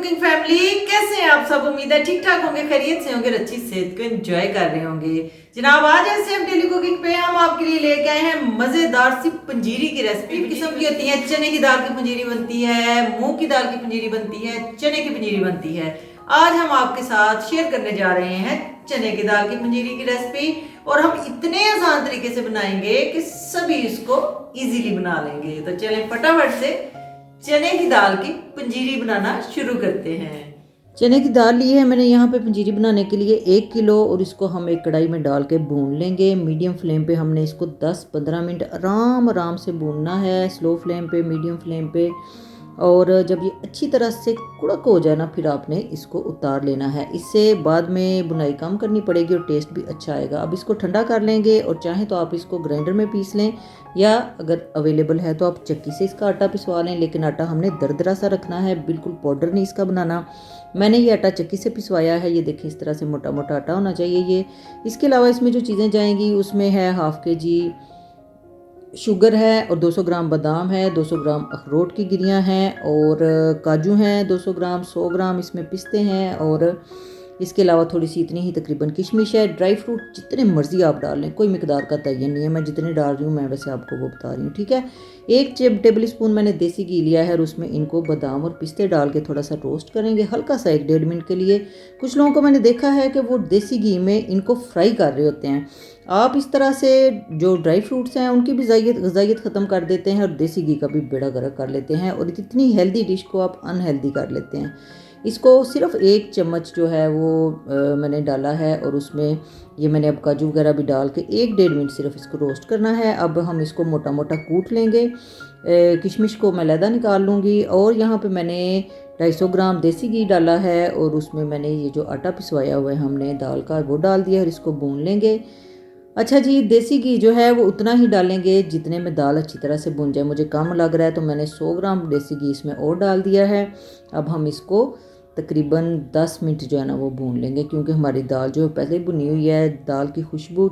Cooking family, कैसे हैं आप सब। उम्मीद है ठीक ठाक होंगे, खैरियत से होंगे, अच्छी सेहत को एंजॉय कर रहे होंगे। जनाब आज ऐसे हम डेली कुकिंग पे हम आपके लिए लेके आए हैं मजेदार सी पंजीरी की रेसिपी। किस्म की होती है, चने की दाल की पंजीरी बनती है, मूंग की दाल की पंजीरी बनती है, चने की पंजीरी बनती है। आज हम आपके साथ शेयर करने जा रहे हैं चने की दाल की पंजीरी की रेसिपी, और हम इतने आसान तरीके से बनाएंगे कि सभी इसको इजीली बना लेंगे। तो चलें फटाफट से चने की दाल की पंजीरी बनाना शुरू करते हैं। चने की दाल ली है मैंने यहाँ पे पंजीरी बनाने के लिए 1 किलो, और इसको हम एक कढ़ाई में डाल के भून लेंगे। मीडियम फ्लेम पे हमने इसको 10-15 मिनट आराम से भूनना है, स्लो फ्लेम पे, मीडियम फ्लेम पे। और जब ये अच्छी तरह से कुड़क हो जाए ना, फिर आपने इसको उतार लेना है। इससे बाद में बुनाई कम करनी पड़ेगी और टेस्ट भी अच्छा आएगा। अब इसको ठंडा कर लेंगे, और चाहें तो आप इसको ग्राइंडर में पीस लें, या अगर अवेलेबल है तो आप चक्की से इसका आटा पिसवा लें। लेकिन आटा हमने दरदरा सा रखना है, बिल्कुल पाउडर नहीं इसका बनाना। मैंने ये आटा चक्की से पिसवाया है, ये देखिए इस तरह से मोटा मोटा आटा होना चाहिए ये। इसके अलावा इसमें जो चीज़ें जाएंगी उसमें है 1/2 kg शुगर है, और 200 ग्राम बादाम है, 200 ग्राम अखरोट की गिरियाँ हैं, और काजू हैं 200 ग्राम, 100 ग्राम इसमें पिस्ते हैं, और इसके अलावा थोड़ी सी इतनी ही तकरीबन किशमिश है। ड्राई फ्रूट जितने मर्जी आप डाल लें, कोई मिकदार का तयन नहीं है, मैं जितने डाल रही हूँ मैं वैसे आपको वो बता रही हूँ, ठीक है। 1 टेबल स्पून मैंने देसी घी लिया है, और उसमें इनको बादाम और पिस्ते डाल के थोड़ा सा रोस्ट करेंगे हल्का सा, 1-1.5 मिनट के लिए। कुछ लोगों को मैंने देखा है कि वो देसी घी में इनको फ्राई कर रहे होते हैं। आप इस तरह से जो ड्राई फ्रूट्स हैं उनकी भी गजाइत ख़त्म कर देते हैं, और देसी घी का भी बेड़ा गर्क कर लेते हैं, और इतनी हेल्दी डिश को आप अनहेल्दी कर लेते हैं। इसको सिर्फ 1 चम्मच जो है वो मैंने डाला है, और उसमें ये मैंने अब काजू वगैरह भी डाल के 1-1.5 मिनट सिर्फ इसको रोस्ट करना है। अब हम इसको मोटा मोटा कूट लेंगे। किशमिश को मैं लैदा निकाल लूँगी, और यहाँ पे मैंने 250 ग्राम देसी घी डाला है, और उसमें मैंने ये जो आटा पिसवाया हुआ है हमने दाल का, वो डाल दिया, और इसको भून लेंगे। अच्छा जी, देसी घी जो है वो उतना ही डालेंगे जितने में दाल अच्छी तरह से भुन जाए। मुझे कम लग रहा है तो मैंने 100 ग्राम देसी घी इसमें और डाल दिया है। अब हम इसको तकरीबन 10 मिनट जो है ना वो भून लेंगे, क्योंकि हमारी दाल जो पहले ही भुनी हुई है। दाल की खुशबू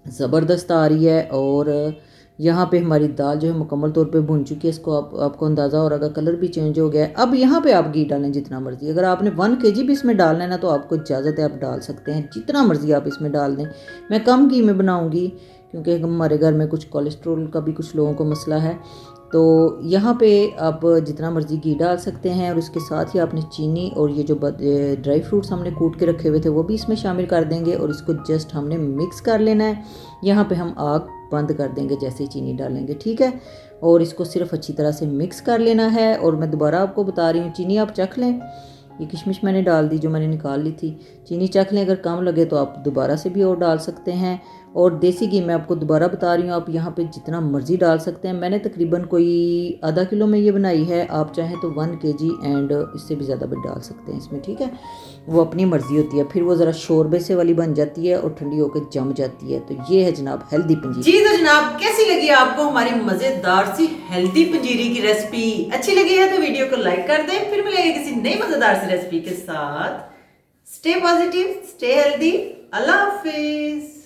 ज़बरदस्त आ रही है, और यहाँ पे हमारी दाल जो है मुकम्मल तौर पे भुन चुकी है। इसको आपको अंदाज़ा हो रहा है, कलर भी चेंज हो गया है। अब यहाँ पे आप घी डालें जितना मर्ज़ी। अगर आपने 1 kg भी इसमें डालना है ना तो आपको इजाज़त है, आप डाल सकते हैं जितना मर्ज़ी आप इसमें डाल दें। मैं कम घी में बनाऊँगी क्योंकि हमारे घर में कुछ कोलेस्ट्रोल का भी कुछ लोगों को मसला है। तो यहाँ पे आप जितना मर्ज़ी घी डाल सकते हैं, और उसके साथ ही आपने चीनी और ये जो ड्राई फ्रूट्स हमने कूट के रखे हुए थे वो भी इसमें शामिल कर देंगे, और इसको जस्ट हमने मिक्स कर लेना है। यहाँ पे हम आग बंद कर देंगे जैसे ही चीनी डालेंगे, ठीक है। और इसको सिर्फ अच्छी तरह से मिक्स कर लेना है। और मैं दोबारा आपको बता रही हूँ, चीनी आप चख लें। ये किशमिश मैंने डाल दी जो मैंने निकाल ली थी, चीनी चख लें। अगर कम लगे तो आप दोबारा से भी और डाल सकते हैं। और देसी घी मैं आपको दोबारा बता रही हूँ, आप यहाँ पे जितना मर्ज़ी डाल सकते हैं। मैंने तकरीबन कोई आधा किलो में ये बनाई है, आप चाहें तो 1 kg एंड इससे भी ज़्यादा भी डाल सकते हैं इसमें, ठीक है। वो अपनी मर्ज़ी होती है, फिर वो ज़रा शोरबे से वाली बन जाती है और ठंडी होकर जम जाती है। तो ये है जनाब हेल्दी पंजीरी। जी तो जनाब, कैसी लगी आपको हमारी मज़ेदार सी हेल्दी पंजीरी की रेसिपी? अच्छी लगी है तो वीडियो को लाइक कर दें। फिर मिलेंगे किसी नई मज़ेदार सी रेसिपी के साथ। स्टे पॉजिटिव, स्टे हेल्दी, अल्लाह हाफिज़।